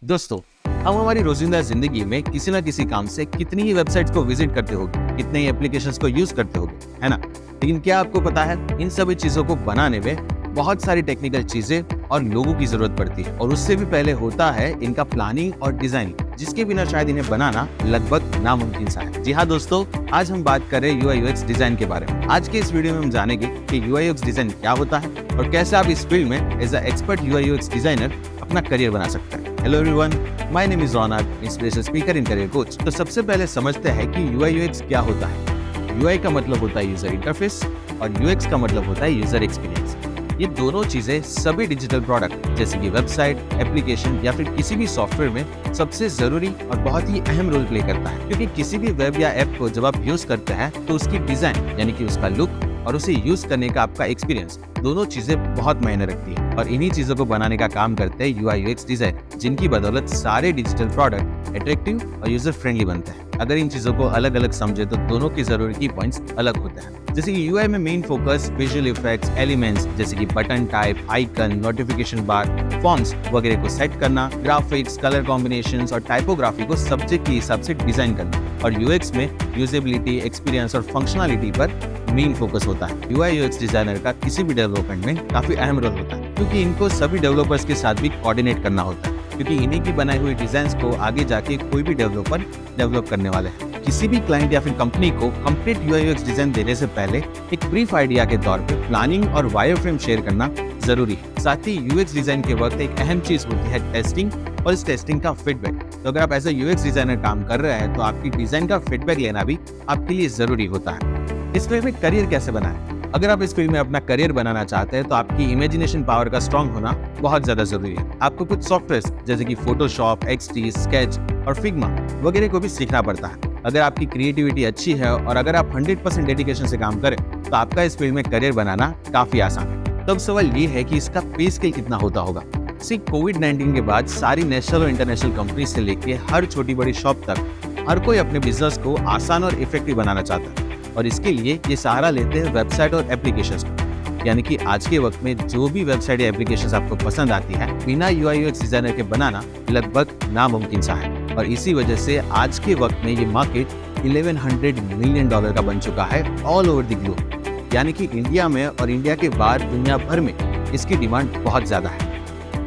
दोस्तों, हम हमारी रोजिंदा जिंदगी में किसी न किसी काम से कितनी ही वेबसाइट्स को विजिट करते होंगे, कितने ही एप्लीकेशंस को यूज करते होंगे, है ना? लेकिन क्या आपको पता है, इन सभी चीजों को बनाने में बहुत सारी टेक्निकल चीजें और लोगों की जरूरत पड़ती है, और उससे भी पहले होता है इनका प्लानिंग और डिजाइनिंग, जिसके बिना शायद इन्हें बनाना लगभग नामुमकिन सा है। जी हाँ दोस्तों, आज हम बात कर रहे हैं यूआई यूएक्स डिजाइन के बारे में। आज के इस वीडियो में हम जानेंगे कि यूआई यूएक्स डिजाइन क्या होता है और कैसे आप इस फील्ड में as a expert UI UX designer अपना करियर बना सकते हैं। Hello everyone, my name is Raunak, inspirational speaker in career coach. तो सबसे पहले समझते हैं कि यूआई यूएक्स क्या होता है। यूआई का मतलब होता है यूजर इंटरफेस और यूएक्स का मतलब होता है यूजर एक्सपीरियंस। ये दोनों चीजें सभी डिजिटल प्रोडक्ट जैसे कि वेबसाइट, एप्लीकेशन या फिर किसी भी सॉफ्टवेयर में सबसे जरूरी और बहुत ही अहम रोल प्ले करता है, क्योंकि किसी भी वेब या ऐप को जब आप यूज करते हैं तो उसकी डिजाइन यानी कि उसका लुक और उसे यूज करने का आपका एक्सपीरियंस, दोनों चीजें बहुत मायने रखती है। और इन्हीं चीजों को बनाने का काम करते हैं यूआई यूएक्स डिजाइन, जिनकी बदौलत सारे डिजिटल प्रोडक्ट अट्रैक्टिव और यूजर फ्रेंडली बनते हैं। अगर इन चीजों को अलग अलग समझे तो दोनों के जरूरी की पॉइंट्स अलग होते हैं। जैसे कि यूआई में main focus visual effects, elements जैसे कि बटन टाइप, आइकन, नोटिफिकेशन बार, फॉन्ट्स वगैरह को सेट करना, ग्राफिक्स, कलर कॉम्बिनेशंस और टाइपोग्राफी को सब्जेक्ट के हिसाब से डिजाइन करना। और यूएक्स में यूजेबिलिटी, एक्सपीरियंस और फंक्शनलिटी पर मेन फोकस होता है। यूआई यूएक्स डिजाइनर का किसी भी डेवलपमेंट में काफी अहम रोल होता है, क्योंकि इनको सभी डेवलपर्स के साथ भी कोऑर्डिनेट करना होता है, क्योंकि इन्हीं की बनाई हुई डिजाइन्स को आगे जाके कोई भी डेवलपर डेवलप करने वाले हैं। किसी भी क्लाइंट या फिर कंपनी को कंप्लीट यूआई यूएक्स डिजाइन देने से पहले एक ब्रीफ आइडिया के तौर पे प्लानिंग और वायरफ्रेम शेयर करना जरूरी है। साथ ही यूएक्स डिजाइन के वक्त एक अहम चीज होती है टेस्टिंग और इस टेस्टिंग का फीडबैक। तो अगर आप एज ए यूएक्स डिजाइनर काम कर रहे हैं तो आपकी डिजाइन का फीडबैक लेना भी आपके लिए जरूरी होता है। इस फील्ड में करियर कैसे बनाएं? अगर आप इस फील्ड में अपना करियर बनाना चाहते हैं तो आपकी इमेजिनेशन पावर का स्ट्रांग होना बहुत ज्यादा जरूरी है। आपको कुछ सॉफ्टवेयर जैसे कि फोटोशॉप, एक्सटी, स्केच और फिग्मा वगैरह को भी सीखना पड़ता है। अगर आपकी क्रिएटिविटी अच्छी है और अगर आप 100% डेडिकेशन से काम करें तो आपका इस फील्ड में करियर बनाना काफी आसान है। तब सवाल ये है कि इसका पे स्केल कितना होता होगा। कोविड-19 के बाद सारी नेशनल और इंटरनेशनल कंपनी से लेके हर छोटी बड़ी शॉप तक हर कोई अपने बिजनेस को आसान और इफेक्टिव बनाना चाहता है, और इसके लिए ये सहारा लेते हैं वेबसाइट और एप्लीकेशंस का। यानी कि आज के वक्त में जो भी वेबसाइट या एप्लीकेशंस आपको पसंद आती है, बिना यूआई यूएक्स डिजाइनर के बनाना लगभग नामुमकिन सा है। और इसी वजह से आज के वक्त में ये मार्केट $1100 मिलियन का बन चुका है ऑल ओवर द ग्लोब। यानी कि इंडिया में और इंडिया के बाहर दुनिया भर में इसकी डिमांड बहुत ज्यादा है।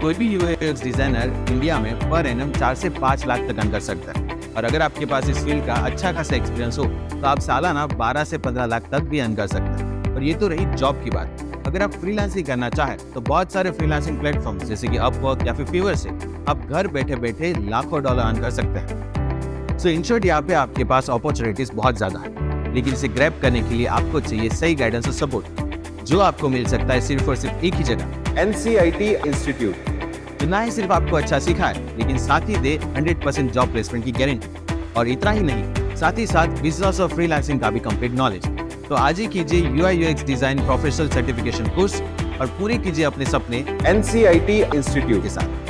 कोई भी यूआई यूएक्स डिजाइनर इंडिया में पर एनम 4 से 5 लाख तक अर्न कर सकता है, और अगर आपके पास इस फील्ड का अच्छा खासा एक्सपीरियंस हो तो आप सालाना 12 से 15 लाख तक भी अर्न कर सकते हैं। और ये तो रही जॉब की बात। अगर आप फ्रीलांसिंग करना चाहें तो बहुत सारे फ्रीलांसिंग प्लेटफॉर्म जैसे कि अपवर्क या फिर फीवर से आप घर बैठे बैठे लाखों डॉलर अर्न कर सकते हैं। सो इन शॉर्ट, यहाँ पे आपके पास अपॉर्चुनिटीज बहुत ज्यादा है, लेकिन इसे ग्रैब करने के लिए आपको चाहिए सही गाइडेंस और सपोर्ट, जो आपको मिल सकता है सिर्फ और सिर्फ एक ही जगह, NCIT इंस्टीट्यूट। जो ना ही सिर्फ आपको अच्छा सिखाए लेकिन साथ ही दे 100% जॉब प्लेसमेंट की गारंटी। और इतना ही नहीं, साथ ही साथ बिजनेस और फ्रीलांसिंग का भी कंप्लीट नॉलेज। तो आज ही कीजिए UI UX design professional certification course और पूरे कीजिए अपने सपने NCIT इंस्टीट्यूट के साथ।